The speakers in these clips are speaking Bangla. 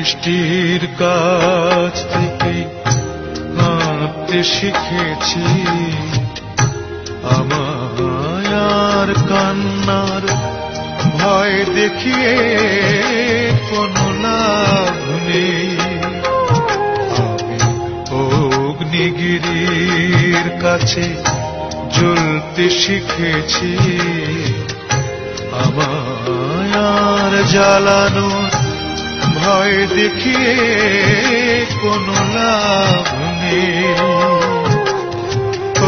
বৃষ্টির কাছ থেকে কাঁদতে শিখেছি, আমায় আর কান্নার ভয় দেখিয়ে কোনো লাভ নেই। আমি অগ্নিগিরির কাছে জ্বলতে শিখেছি, আমায় আর জ্বালানোর ভয় দেখিয়ে কোনো লাভ নেই।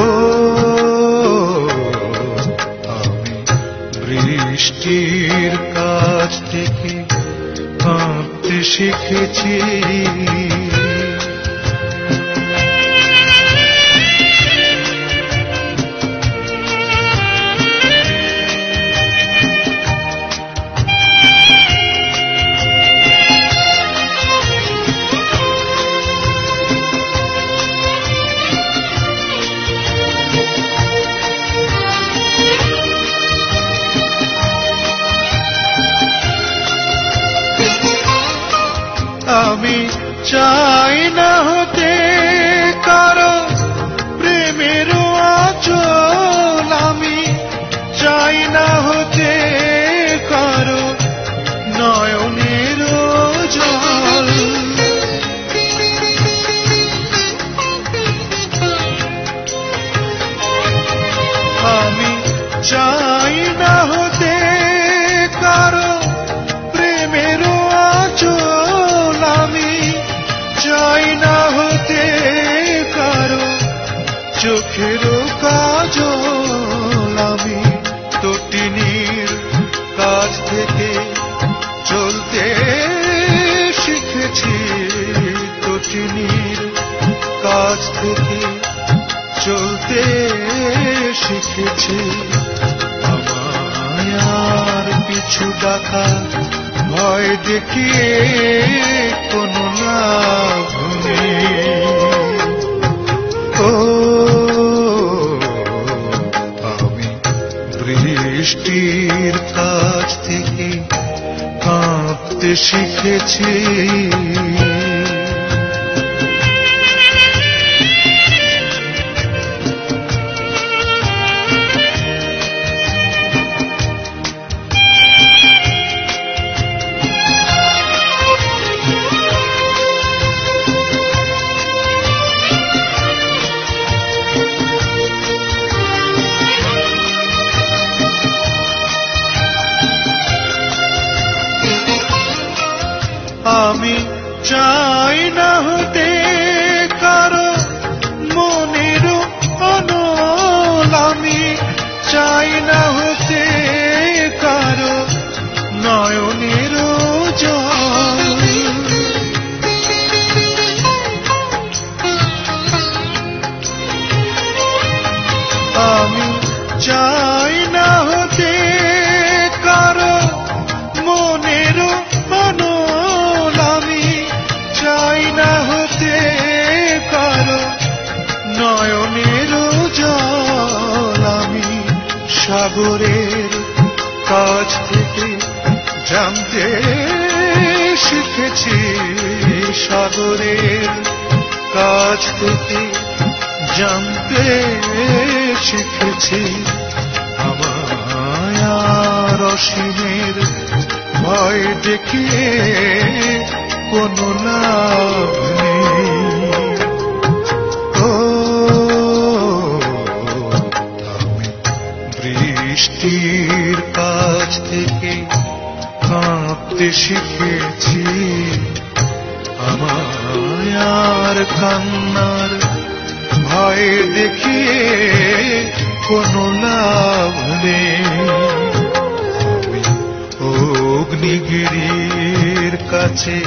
ও আমি বৃষ্টির কাছ থেকে কাঁদতে শিখেছি। আমি চাই না হতে কারো প্রেমের আঁচল, আমি চাই না হতে কারো নয়নের জল। আমি চাই না হতে কারো প্রেমের আঁচল, আমি চাই না হতে কারো চোখের কাজল। আমি তটিনীর কাছ থেকে চলতে শিখেছি, তটিনীর কাছ থেকে চলতে শিখেছি। আমায় আর পিছু ডাকা ভয় দেখিয়ে কোনো লাভ নেই। ও আমি বৃষ্টির কাছ থেকে কাঁদতে শিখেছি। আমি চাই না হতে কারো মনের অনল, আমি চাই না হতে কারো নয়নের জল। আমি চাই না হতে কারো মনের অনল, আমি চাই না হতে কারো নয়নের জল। আমি সাগরের কাছ থেকে জানতে শিখেছি, সাগরের কাছ থেকে জানতে শিখেছি। আমায় আর অসীমের ভয় দেখিয়ে কোনো লাভ নেই। ও আমি বৃষ্টির কাছ থেকে কাঁদতে শিখেছি, আমায় আর কান্নার ভয় দেখিয়ে কোনো লাভ নেই। অগ্নিগিরির কাছে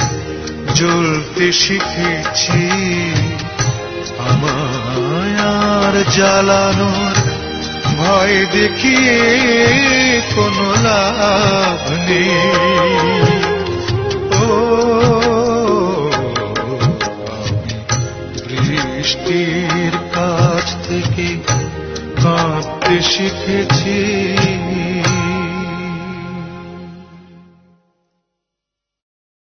জ্বলতে শিখেছি, আমায় আর জ্বালানোর ভয় দেখিয়ে কোনো লাভ নেই। ও আমি বৃষ্টির কাছ থেকে কাঁদতে শিখেছি।